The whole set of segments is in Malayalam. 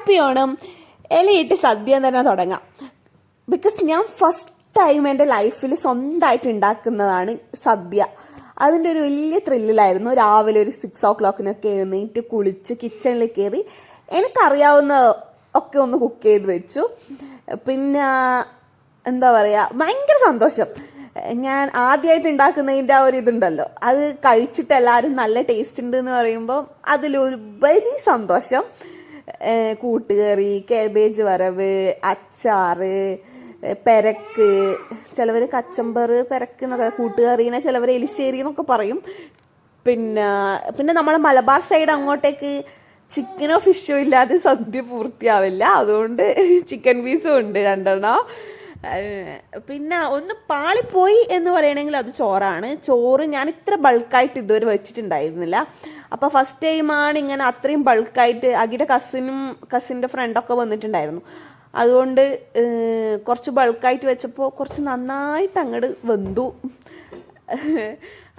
ഹാപ്പി ഓണം. ഇലയിട്ട് സദ്യ തന്നെ തുടങ്ങാം. ബിക്കോസ് ഞാൻ ഫസ്റ്റ് ടൈം എൻ്റെ ലൈഫിൽ സ്വന്തമായിട്ട് ഉണ്ടാക്കുന്നതാണ് സദ്യ. അതിൻ്റെ ഒരു വലിയ ത്രില്ലിലായിരുന്നു. രാവിലെ ഒരു 6 o'clock എഴുന്നേറ്റ് കുളിച്ച് കിച്ചണിൽ കയറി എനിക്കറിയാവുന്ന ഒക്കെ ഒന്ന് കുക്ക് ചെയ്ത് വെച്ചു. പിന്നെ എന്താ പറയുക, ഭയങ്കര സന്തോഷം. ഞാൻ ആദ്യമായിട്ട് ഉണ്ടാക്കുന്നതിൻ്റെ ആ ഒരു ഇതുണ്ടല്ലോ, അത് കഴിച്ചിട്ട് എല്ലാവരും നല്ല ടേസ്റ്റ് ഉണ്ട് എന്ന് പറയുമ്പോൾ അതിലൊരു വലിയ സന്തോഷം. കൂട്ടുകറി, കാബേജ് വറവ്, അച്ചാറ്, പെരക്ക്, ചിലവർ കച്ചമ്പർ പെരക്ക് എന്നൊക്കെ, കൂട്ടുകറീനെ ചിലവർ എലിശ്ശേരി എന്നൊക്കെ പറയും. പിന്നെ നമ്മളെ മലബാർ സൈഡ് അങ്ങോട്ടേക്ക് ചിക്കനോ ഫിഷോ ഇല്ലാതെ സദ്യ പൂർത്തിയാവില്ല. അതുകൊണ്ട് ചിക്കൻ പീസും ഉണ്ട് 2 പിന്നെ ഒന്ന് പാളിപ്പോയി എന്ന് പറയണമെങ്കിൽ അത് ചോറാണ്. ചോറ് ഞാൻ ഇത്ര ബൾക്കായിട്ട് ഇതുവരെ വെച്ചിട്ടുണ്ടായിരുന്നില്ല. അപ്പോൾ ഫസ്റ്റ് ടൈമാണ് ഇങ്ങനെ അത്രയും ബൾക്കായിട്ട്. അഗിയുടെ കസിൻ്റെ ഫ്രണ്ടൊക്കെ വന്നിട്ടുണ്ടായിരുന്നു. അതുകൊണ്ട് കുറച്ച് ബൾക്കായിട്ട് വെച്ചപ്പോൾ കുറച്ച് നന്നായിട്ട് അങ്ങോട്ട് വെന്തു.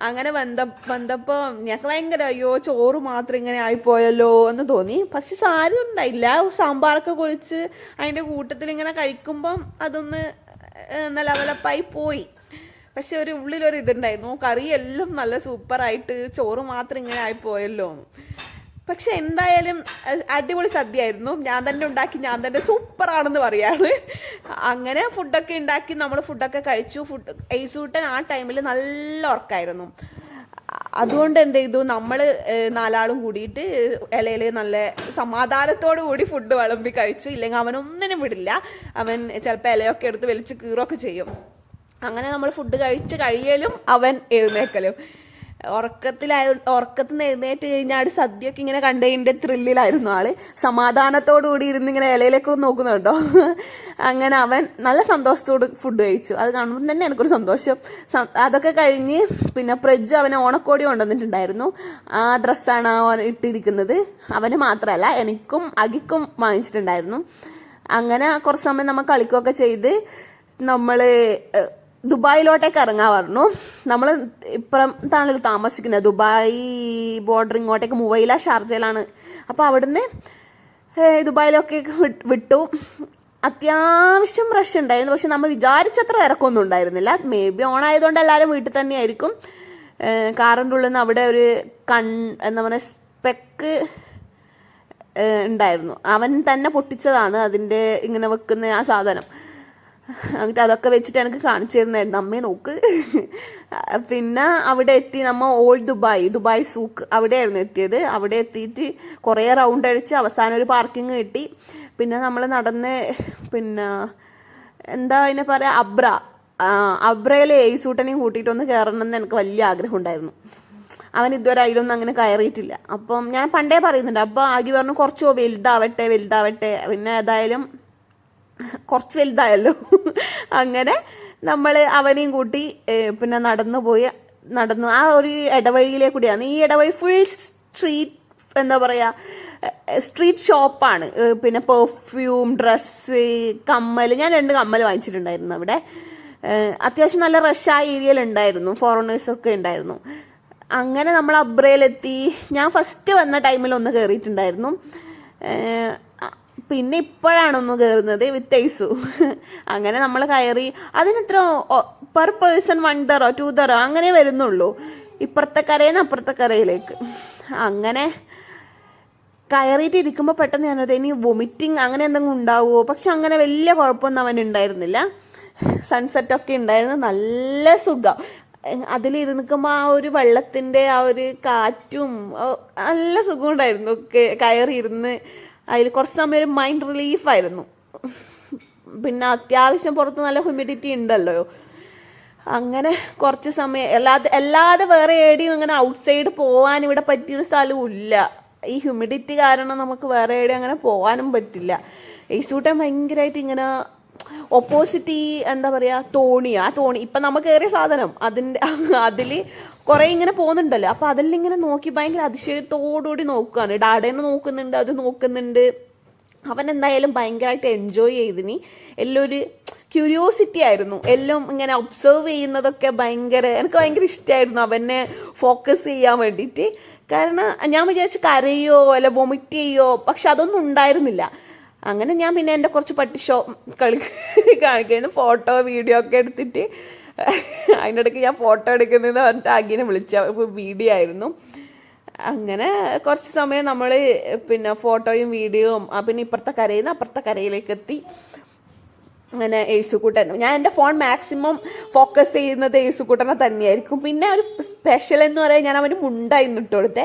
അങ്ങനെ വന്നപ്പോൾ ഞങ്ങൾക്ക് ഭയങ്കര അയ്യോ ചോറ് മാത്രം ഇങ്ങനെ ആയിപ്പോയല്ലോ എന്ന് തോന്നി. പക്ഷെ സാരം ഉണ്ടായില്ല. സാമ്പാറൊക്കെ കുഴിച്ച് അതിൻ്റെ കൂട്ടത്തിൽ ഇങ്ങനെ കഴിക്കുമ്പം അതൊന്ന് ലെവലപ്പായി പോയി. പക്ഷെ ഒരു ഉള്ളിലൊരു ഇതുണ്ടായിരുന്നു, കറിയെല്ലാം നല്ല സൂപ്പറായിട്ട്, ചോറ് മാത്രം ഇങ്ങനെ ആയിപ്പോയല്ലോ. പക്ഷെ എന്തായാലും അടിപൊളി സദ്യയായിരുന്നു. ഞാൻ തന്നെ ഉണ്ടാക്കി, ഞാൻ തന്നെ സൂപ്പറാണെന്ന് പറയാണ്. അങ്ങനെ ഫുഡൊക്കെ ഉണ്ടാക്കി നമ്മൾ ഫുഡൊക്കെ കഴിച്ചു. ഐസൂട്ടൻ ആ ടൈമിൽ നല്ല ഉറക്കമായിരുന്നു. അതുകൊണ്ട് എന്ത് ചെയ്തു, നമ്മൾ 4 ആളും കൂടിയിട്ട് ഇലയിൽ നല്ല സമാധാനത്തോടു കൂടി ഫുഡ് വിളമ്പി കഴിച്ചു. ഇല്ലെങ്കിൽ അവനൊന്നിനും വിടില്ല. അവൻ ചിലപ്പോൾ ഇലയൊക്കെ എടുത്ത് വലിച്ച് കീറൊക്കെ ചെയ്യും. അങ്ങനെ നമ്മൾ ഫുഡ് കഴിയലും അവൻ എഴുന്നേക്കലും. ഉറക്കത്തിൽ നിന്ന് എഴുന്നേറ്റ് കഴിഞ്ഞാൽ സദ്യയൊക്കെ ഇങ്ങനെ കണ്ടതിൻ്റെ ത്രില്ലിലായിരുന്നു ആള്. സമാധാനത്തോടു കൂടി ഇരുന്ന് ഇങ്ങനെ ഇലയിലേക്ക് നോക്കുന്നുണ്ടോ. അങ്ങനെ അവൻ നല്ല സന്തോഷത്തോട് ഫുഡ് കഴിച്ചു. അത് കാണുമ്പോൾ തന്നെ എനിക്കൊരു സന്തോഷം. അതൊക്കെ കഴിഞ്ഞ് പിന്നെ പ്രജ് അവന് ഓണക്കോടി കൊണ്ടുവന്നിട്ടുണ്ടായിരുന്നു. ആ ഡ്രസ്സാണ് അവൻ ഇട്ടിരിക്കുന്നത്. അവന് മാത്രമല്ല എനിക്കും അഗിക്കും വാങ്ങിച്ചിട്ടുണ്ടായിരുന്നു. അങ്ങനെ കുറച്ച് സമയം നമ്മൾ കളിക്കുകയൊക്കെ ചെയ്ത് നമ്മൾ ദുബായിലോട്ടേക്ക് ഇറങ്ങാൻ പറഞ്ഞു. നമ്മൾ ഇപ്പുറത്താണല്ലോ താമസിക്കുന്നത്. ദുബായ് ബോർഡർ ഇങ്ങോട്ടേക്ക് മുവൈല ഷാർജയിലാണ്. അപ്പോൾ അവിടുന്ന് ദുബായിലൊക്കെ വിട്ടു. അത്യാവശ്യം റഷ് ഉണ്ടായിരുന്നു. പക്ഷെ നമ്മൾ വിചാരിച്ചത്ര തിരക്കൊന്നും ഉണ്ടായിരുന്നില്ല. മേ ബി ഓണായതുകൊണ്ട് എല്ലാവരും വീട്ടിൽ തന്നെ ആയിരിക്കും. കാറിൻ്റെ ഉള്ളിൽ നിന്ന് അവിടെ ഒരു എന്താ പറയുക സ്പെക്ക് ഉണ്ടായിരുന്നു. അവൻ തന്നെ പൊട്ടിച്ചതാണ് അതിൻ്റെ ഇങ്ങനെ വെക്കുന്ന ആ സാധനം. എന്നിട്ട് അതൊക്കെ വെച്ചിട്ട് എനിക്ക് കാണിച്ചു തരുന്നായിരുന്നു, അമ്മയെ നോക്ക്. പിന്നെ അവിടെ എത്തി. നമ്മൾ ഓൾഡ് ദുബായ് സൂക്ക് അവിടെയായിരുന്നു എത്തിയത്. അവിടെ എത്തിയിട്ട് കുറേ റൗണ്ട് അടിച്ച് അവസാനം ഒരു പാർക്കിംഗ് കിട്ടി. പിന്നെ നമ്മൾ നടന്ന് പിന്നെ എന്താ അതിനെ പറയുക, അബ്രയിൽ ഏയ്സൂട്ടനെയും കൂട്ടിയിട്ടൊന്ന് കയറണമെന്ന് എനിക്ക് വലിയ ആഗ്രഹം ഉണ്ടായിരുന്നു. അവൻ ഇതുവരെ അതിലൊന്നും അങ്ങനെ കയറിയിട്ടില്ല. അപ്പം ഞാൻ പണ്ടേ പറയുന്നുണ്ട്. അപ്പോൾ ആകി പറഞ്ഞു കുറച്ചോ വലുതാവട്ടെ. പിന്നെ ഏതായാലും കുറച്ച് വലുതായല്ലോ. അങ്ങനെ നമ്മൾ അവനെയും കൂട്ടി പിന്നെ നടന്നു ആ ഒരു ഇടവഴിയിലെ കൂടിയാണ്. ഈ ഇടവഴി ഫുൾ സ്ട്രീറ്റ് എന്താ പറയുക സ്ട്രീറ്റ് ഷോപ്പാണ്. പിന്നെ പെർഫ്യൂം, ഡ്രസ്സ്, കമ്മൽ. ഞാൻ 2 കമ്മൽ വാങ്ങിച്ചിട്ടുണ്ടായിരുന്നു അവിടെ. അത്യാവശ്യം നല്ല റഷായ ഏരിയയിൽ ഉണ്ടായിരുന്നു. ഫോറിനേഴ്സൊക്കെ ഉണ്ടായിരുന്നു. അങ്ങനെ നമ്മൾ അബ്രയിലെത്തി. ഞാൻ ഫസ്റ്റ് വന്ന ടൈമിൽ ഒന്ന് കയറിയിട്ടുണ്ടായിരുന്നു. പിന്നെ ഇപ്പോഴാണൊന്ന് കയറുന്നത് വിത്ത് ഐസു. അങ്ങനെ നമ്മൾ കയറി. അതിനെത്ര പെർ പേഴ്സൺ $1 $2 അങ്ങനെ വരുന്നുള്ളൂ, ഇപ്പുറത്തെ കരയിൽ നിന്ന് അപ്പുറത്തെ കരയിലേക്ക്. അങ്ങനെ കയറിയിട്ട് ഇരിക്കുമ്പോൾ പെട്ടെന്ന് ഞാനത് ഇനി വൊമിറ്റിങ് അങ്ങനെ എന്തെങ്കിലും ഉണ്ടാവുമോ. പക്ഷെ അങ്ങനെ വലിയ കുഴപ്പമൊന്നും അവനുണ്ടായിരുന്നില്ല. സൺസെറ്റൊക്കെ ഉണ്ടായിരുന്നു, നല്ല സുഖം. അതിലിരുന്നിക്കുമ്പോൾ ആ ഒരു വെള്ളത്തിൻ്റെ ആ ഒരു കാറ്റും നല്ല സുഖം ഉണ്ടായിരുന്നു. കയറിയിരുന്ന് അതിൽ കുറച്ച് സമയം ഒരു മൈൻഡ് റിലീഫായിരുന്നു. പിന്നെ അത്യാവശ്യം പുറത്ത് നല്ല ഹ്യൂമിഡിറ്റി ഉണ്ടല്ലോ. അങ്ങനെ കുറച്ച് സമയം അല്ലാതെ വേറെ എവിടെയും ഇങ്ങനെ ഔട്ട്സൈഡ് പോകാൻ ഇവിടെ പറ്റിയൊരു സ്ഥലവും ഇല്ല. ഈ ഹ്യൂമിഡിറ്റി കാരണം നമുക്ക് വേറെ എവിടെയും അങ്ങനെ പോകാനും പറ്റില്ല. ഐസൂട്ടൻ ഭയങ്കരമായിട്ട് ഇങ്ങനെ ഓപ്പോസിറ്റ് എന്താ പറയുക തോണി ഇപ്പം നമുക്ക് കയറിയ സാധനം അതിൽ കുറേ ഇങ്ങനെ പോകുന്നുണ്ടല്ലോ. അപ്പോൾ അതിലിങ്ങനെ നോക്കി ഭയങ്കര അതിശയത്തോടുകൂടി നോക്കുകയാണ്. ഡാഡേനെ നോക്കുന്നുണ്ട്, അത് നോക്കുന്നുണ്ട്. അവൻ എന്തായാലും ഭയങ്കരമായിട്ട് എൻജോയ് ചെയ്തിനി. എല്ലാം ഒരു ക്യൂരിയോസിറ്റി ആയിരുന്നു. എല്ലാം ഇങ്ങനെ ഒബ്സർവ് ചെയ്യുന്നതൊക്കെ എനിക്ക് ഭയങ്കര ഇഷ്ടമായിരുന്നു അവനെ ഫോക്കസ് ചെയ്യാൻ വേണ്ടിയിട്ട്. കാരണം ഞാൻ വിചാരിച്ചു കരയോ അല്ല വൊമിറ്റ് ചെയ്യോ, പക്ഷെ അതൊന്നും ഉണ്ടായിരുന്നില്ല. അങ്ങനെ ഞാൻ പിന്നെ എൻ്റെ കുറച്ച് പട്ടി ഷോ കാണിക്കുന്നു, ഫോട്ടോ വീഡിയോ ഒക്കെ എടുത്തിട്ട് അതിൻ്റെ ഇടയ്ക്ക് ഞാൻ ഫോട്ടോ എടുക്കുന്നതെന്ന് പറഞ്ഞിട്ട് അഗിനെ വിളിച്ച വീഡിയോ ആയിരുന്നു. അങ്ങനെ കുറച്ച് സമയം നമ്മൾ പിന്നെ ഫോട്ടോയും വീഡിയോയും പിന്നെ ഇപ്പുറത്തെ കരയിൽ നിന്ന് അപ്പുറത്തെ കരയിലേക്ക് എത്തി. അങ്ങനെ യേശുക്കൂട്ടൻ, ഞാൻ എൻ്റെ ഫോൺ മാക്സിമം ഫോക്കസ് ചെയ്യുന്നത് യേശുക്കൂട്ടനെ തന്നെയായിരിക്കും. പിന്നെ ഒരു സ്പെഷ്യൽ എന്ന് പറയാൻ ഞാൻ അവന് മുണ്ടായിരുന്നു ഇട്ട് കൊടുത്തേ.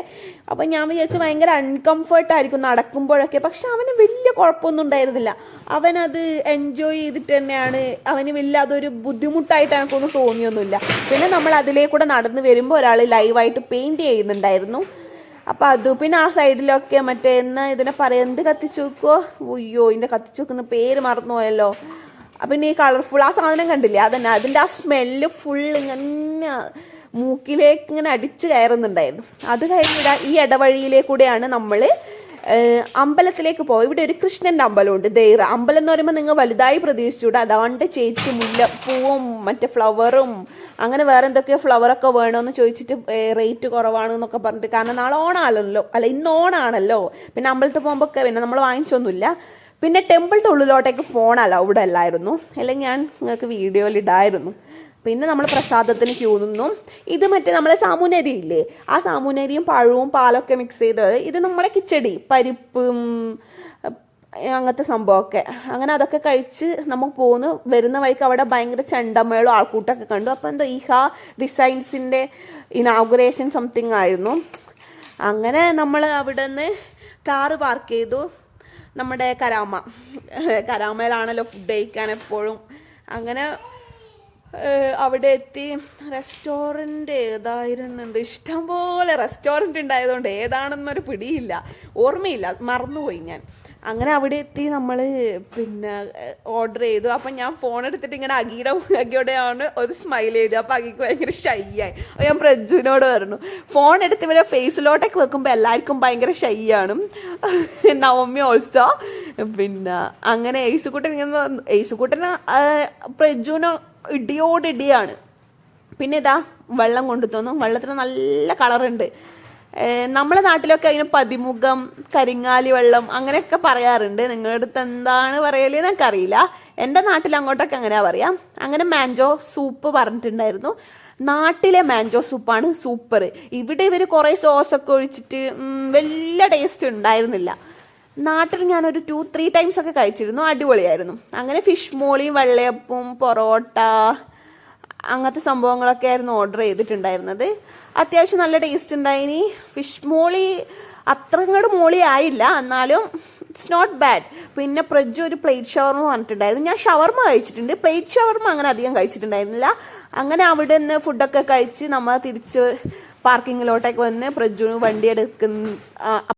അപ്പം ഞാൻ വിചാരിച്ചു ഭയങ്കര അൺകംഫർട്ടായിരിക്കും നടക്കുമ്പോഴൊക്കെ, പക്ഷെ അവന് വലിയ കുഴപ്പമൊന്നും ഉണ്ടായിരുന്നില്ല. അവനത് എൻജോയ് ചെയ്തിട്ട് തന്നെയാണ്, അവന് വലിയ അതൊരു ബുദ്ധിമുട്ടായിട്ട് എനിക്കൊന്നും തോന്നിയൊന്നുമില്ല. പിന്നെ നമ്മൾ അതിലേക്കൂടെ നടന്ന് വരുമ്പോൾ ഒരാൾ ലൈവായിട്ട് പെയിൻറ് ചെയ്യുന്നുണ്ടായിരുന്നു. അപ്പം അത് പിന്നെ ആ സൈഡിലൊക്കെ മറ്റേ ഇതിനെ പറയാം, എന്ത് കത്തിച്ചു വെക്കുമോ, ഉയ്യോ ഇതിൻ്റെ കത്തിച്ചു വെക്കുന്ന പേര് മറന്നുപോയല്ലോ. അപ്പം ഈ കളർഫുൾ ആ സാധനം കണ്ടില്ലേ, അതന്നെ അതിൻ്റെ ആ സ്മെല്ല് ഫുൾ ഇങ്ങനെ മൂക്കിലേക്ക് ഇങ്ങനെ അടിച്ച് കയറുന്നുണ്ടായിരുന്നു. അത് കഴിഞ്ഞിട്ട് ഈ ഇടവഴിയിലേക്കൂടെയാണ് നമ്മൾ അമ്പലത്തിലേക്ക് പോകും. ഇവിടെ ഒരു കൃഷ്ണൻ്റെ അമ്പലമുണ്ട്, ദേറ അമ്പലം എന്ന് പറയുമ്പോൾ നിങ്ങൾ വലുതായി പ്രതീക്ഷിച്ചുകൂടെ. അതാണ്ട് ചേച്ചി മുല്ലപ്പൂവും മറ്റേ ഫ്ലവറും അങ്ങനെ വേറെ എന്തൊക്കെയോ ഫ്ലവറൊക്കെ വേണമെന്ന് ചോദിച്ചിട്ട് റേറ്റ് കുറവാണെന്നൊക്കെ പറഞ്ഞിട്ട്, കാരണം നാളെ ഓണാണല്ലോ, അല്ല ഇന്ന് ഓണാണല്ലോ. പിന്നെ അമ്പലത്തിൽ പോകുമ്പോൾ ഒക്കെ പിന്നെ നമ്മൾ വാങ്ങിച്ചൊന്നുമില്ല. പിന്നെ ടെമ്പിളിൻ്റെ ഉള്ളിലോട്ടേക്ക് ഫോൺ അലൗഡ് അല്ലായിരുന്നു, അല്ലെങ്കിൽ ഞാൻ നിങ്ങൾക്ക് വീഡിയോയിൽ ഇടായിരുന്നു. പിന്നെ നമ്മൾ പ്രസാദത്തിന് ക്യൂ നിന്നു. ഇത് മറ്റേ നമ്മളെ സാമുനരി ഇല്ലേ, ആ സാമുനരിയും പഴവും പാലൊക്കെ മിക്സ് ചെയ്തത്. ഇത് നമ്മുടെ കിച്ചടി, പരിപ്പും അങ്ങനത്തെ സംഭവമൊക്കെ. അങ്ങനെ അതൊക്കെ കഴിച്ച് നമ്മൾ പോന്നു. വരുന്ന വഴിക്ക് അവിടെ ഭയങ്കര ചെണ്ടമേളും ആൾക്കൂട്ടമൊക്കെ കണ്ടു. അപ്പോൾ എന്തോ ഇഹ ഡിസൈൻസിൻ്റെ ഇനാഗുറേഷൻ സംതിങ് ആയിരുന്നു. അങ്ങനെ നമ്മൾ അവിടെ നിന്ന് കാറ് പാർക്ക് ചെയ്തു. നമ്മുടെ കരാമയിലാണല്ലോ ഫുഡ് കഴിക്കാൻ എപ്പോഴും. അങ്ങനെ അവിടെ എത്തി. റെസ്റ്റോറൻറ്റ് ഏതായിരുന്നു, ഇഷ്ടംപോലെ റെസ്റ്റോറൻറ്റ് ഉണ്ടായതുകൊണ്ട് ഏതാണെന്നൊരു പിടിയില്ല, ഓർമ്മയില്ല, മറന്നുപോയി ഞാൻ. അങ്ങനെ അവിടെ എത്തി നമ്മൾ പിന്നെ ഓർഡർ ചെയ്തു. അപ്പം ഞാൻ ഫോൺ എടുത്തിട്ട് ഇങ്ങനെ അഗിയോടെയാണ് ഒരു സ്മൈൽ ചെയ്തു. അപ്പം അഗിക്ക് ഭയങ്കര ഷൈ ആയി. അപ്പോൾ ഞാൻ പ്രജുവിനോട് പറഞ്ഞു, ഫോൺ എടുത്ത് ഇവരെ ഫേസിലോട്ടൊക്കെ വെക്കുമ്പോൾ എല്ലാവർക്കും ഭയങ്കര ഷൈ ആണ്. നവമി ഓൾസോ. പിന്നെ അങ്ങനെ യേശുക്കൂട്ടന് പ്രജുവിന് ഇടിയോടിടിയാണ്. പിന്നെ ഇതാ വെള്ളം കൊണ്ടു തന്നു. വെള്ളത്തിന് നല്ല കളറുണ്ട്. നമ്മളെ നാട്ടിലൊക്കെ അതിന് പതിമുഖം, കരിങ്ങാലി വെള്ളം അങ്ങനെയൊക്കെ പറയാറുണ്ട്. നിങ്ങളുടെ അടുത്ത് എന്താണ് പറയല് എനിക്കറിയില്ല. എൻ്റെ നാട്ടിൽ അങ്ങോട്ടൊക്കെ അങ്ങനെയാ പറയാം. അങ്ങനെ മാഞ്ചോ സൂപ്പ് പറഞ്ഞിട്ടുണ്ടായിരുന്നു. നാട്ടിലെ മാഞ്ചോ സൂപ്പാണ് സൂപ്പർ. ഇവിടെ ഇവർ കുറേ സോസൊക്കെ ഒഴിച്ചിട്ട് വലിയ ടേസ്റ്റ് ഉണ്ടായിരുന്നില്ല. നാട്ടിൽ ഞാനൊരു 2-3 ടൈംസ് ഒക്കെ കഴിച്ചിരുന്നു, അടിപൊളിയായിരുന്നു. അങ്ങനെ ഫിഷ് മോളിയും വെള്ളയപ്പവും പൊറോട്ട അങ്ങനത്തെ സംഭവങ്ങളൊക്കെ ആയിരുന്നു ഓർഡർ ചെയ്തിട്ടുണ്ടായിരുന്നത്. അത്യാവശ്യം നല്ല ടേസ്റ്റ് ഉണ്ടായിനി. ഫിഷ് മോളി അത്ര അങ്ങോട്ട് മോളി ആയില്ല, എന്നാലും ഇറ്റ്സ് നോട്ട് ബാഡ്. പിന്നെ പ്രജു ഒരു പ്ലേറ്റ് ഷവർമ പറഞ്ഞിട്ടുണ്ടായിരുന്നു. ഞാൻ ഷവർമ കഴിച്ചിട്ടുണ്ട്, പ്ലേറ്റ് ഷവർമ അങ്ങനെ അധികം കഴിച്ചിട്ടുണ്ടായിരുന്നില്ല. അങ്ങനെ അവിടെ നിന്ന് ഫുഡൊക്കെ കഴിച്ച് നമ്മൾ തിരിച്ച് പാർക്കിങ്ങിലോട്ടേക്ക് വന്ന് പ്രജു വണ്ടി എടുക്കുന്ന